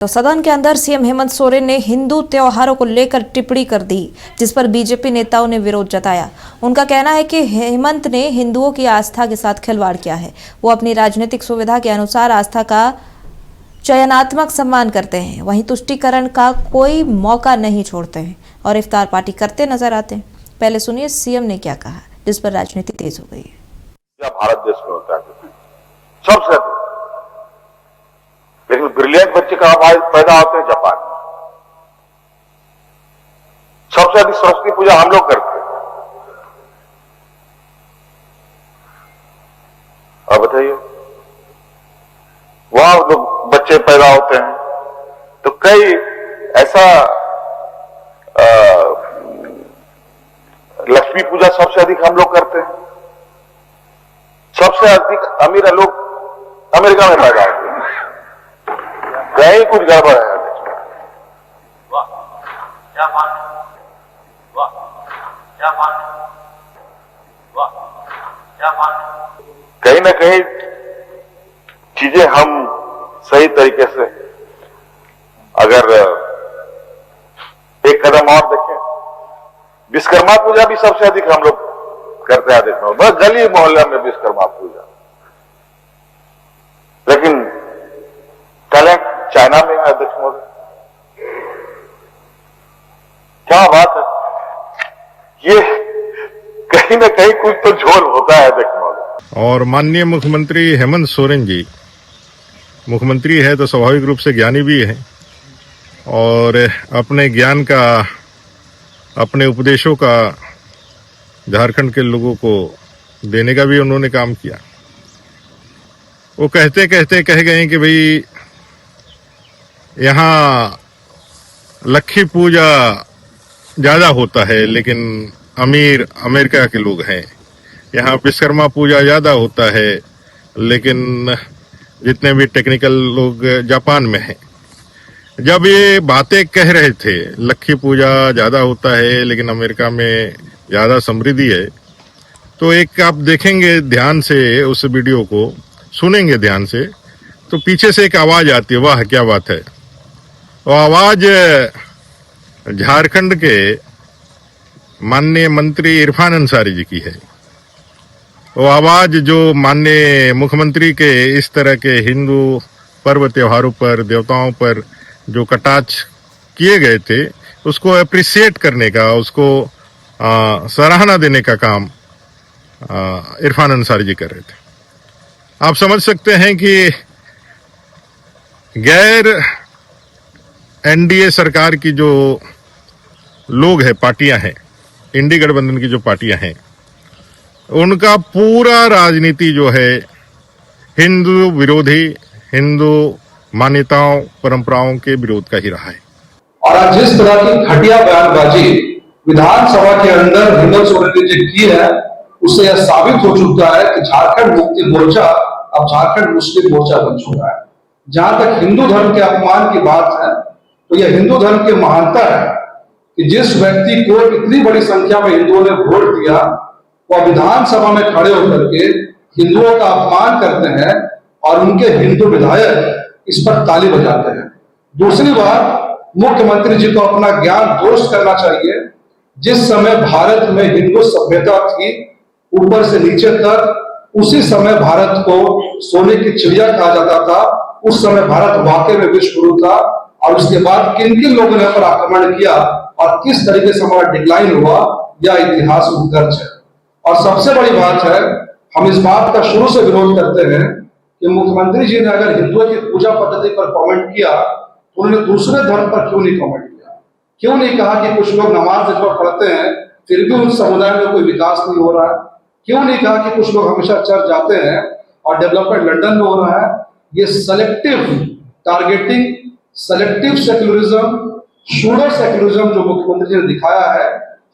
तो सदन के अंदर सीएम हेमंत सोरेन ने हिंदू त्योहारों को लेकर टिप्पणी कर दी, जिस पर बीजेपी नेताओं ने विरोध जताया। उनका कहना है कि हेमंत ने हिंदुओं की आस्था के साथ खिलवाड़ किया है। वो अपनी राजनीतिक सुविधा के अनुसार आस्था का चयनात्मक सम्मान करते हैं, वहीं तुष्टीकरण का कोई मौका नहीं छोड़ते हैं और इफ्तार पार्टी करते नजर आते हैं। पहले सुनिए सीएम ने क्या कहा, जिस पर राजनीति तेज हो गई है। भारत देश में होता है सबसे अधिक, लेकिन ब्रिलियंट बच्चे कहां पैदा होते हैं? जापान में। सबसे अधिक सरस्वती पूजा हम लोग करते हैं। अब बताइए, वहां लोग बच्चे पैदा होते हैं तो कई ऐसा लक्ष्मी पूजा सबसे अधिक हम लोग करते हैं। सबसे अधिक अमीर लोग अमेरिका में पैदा होते हैं। कहीं कुछ गड़बड़ है। वाह क्या बात है, वाह क्या बात है, वाह क्या बात है। कहीं ना कहीं चीजें हम सही तरीके से अगर एक कदम और देखें, विश्वकर्मा पूजा भी सबसे अधिक हम लोग करते हैं। देखना बस गली मोहल्ले में विश्वकर्मा पूजा, लेकिन टैलेंट चाइना में है। अध्यक्ष महोदय, क्या बात है, ये कहीं ना कहीं कुछ तो झोल होता है अध्यक्ष महोदय। और माननीय मुख्यमंत्री हेमंत सोरेन जी मुख्यमंत्री है तो स्वाभाविक रूप से ज्ञानी भी है और अपने ज्ञान का, अपने उपदेशों का झारखंड के लोगों को देने का भी उन्होंने काम किया। वो कहते कहते कह गए कि भाई यहाँ लक्ष्मी पूजा ज्यादा होता है, लेकिन अमीर अमेरिका के लोग हैं। यहाँ विश्वकर्मा पूजा ज्यादा होता है, लेकिन जितने भी टेक्निकल लोग जापान में हैं। जब ये बातें कह रहे थे, लक्ष्मी पूजा ज्यादा होता है लेकिन अमेरिका में ज्यादा समृद्धि है, तो एक आप देखेंगे ध्यान से, उस वीडियो को सुनेंगे ध्यान से, तो पीछे से एक आवाज आती है, वाह क्या बात है। वो आवाज झारखंड के माननीय मंत्री इरफान अंसारी जी की है। वो आवाज जो माननीय मुख्यमंत्री के इस तरह के हिंदू पर्व त्योहारों पर, देवताओं पर जो कटाक्ष किए गए थे, उसको अप्रिशिएट करने का, उसको सराहना देने का काम इरफान अंसारी जी कर रहे थे। आप समझ सकते हैं कि गैर एनडीए सरकार की जो लोग हैं, पार्टियां हैं, इंडी गठबंधन की जो पार्टियां हैं, उनका पूरा राजनीति जो है हिंदू विरोधी, हिंदू मान्यताओं परंपराओं के विरोध का ही रहा है। और आज जिस तरह की घटिया बयानबाजी विधानसभा के अंदर हेमंत सोरेन ने की है, उससे यह साबित हो चुका है कि झारखंड मुक्ति मोर्चा अब झारखंड मुस्लिम मोर्चा बन चुका है। जहां तक हिंदू धर्म के अपमान की बात है, तो यह हिंदू धर्म की महानता है कि जिस व्यक्ति को इतनी बड़ी संख्या में हिंदुओं ने वोट दिया, वह विधानसभा में खड़े होकर के हिंदुओं का अपमान करते हैं और उनके हिंदू विधायक इस पर ताली बजाते हैं। दूसरी बात, मुख्यमंत्री जी को अपना ज्ञान दुरुस्त करना चाहिए। जिस समय भारत में हिंदू सभ्यता थी ऊपर से नीचे तक, उसी समय भारत को सोने की चिड़िया कहा जाता था। उस समय भारत वाकई में विश्व गुरु था। और उसके बाद किन किन लोगों ने पर आक्रमण किया और किस तरीके से हमारा डिक्लाइन हुआ, यह इतिहास में दर्ज है। और सबसे बड़ी बात है, हम इस बात का शुरू से विरोध करते हैं कि मुख्यमंत्री जी ने अगर हिंदुओं की पूजा पद्धति पर कमेंट किया, तो उन्होंने दूसरे धर्म पर क्यों नहीं कमेंट किया? क्यों नहीं कहा कि कुछ लोग नमाज जब पढ़ते हैं फिर भी उन समुदाय में कोई विकास नहीं हो रहा है? क्यों नहीं कहा कि कुछ लोग हमेशा चर्च जाते हैं और डेवलपमेंट लंदन में हो रहा है? ये selective targeting, selective secularism, pseudo secularism जो मुख्यमंत्री जी ने दिखाया है,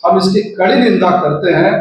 हम इसकी कड़ी निंदा करते हैं।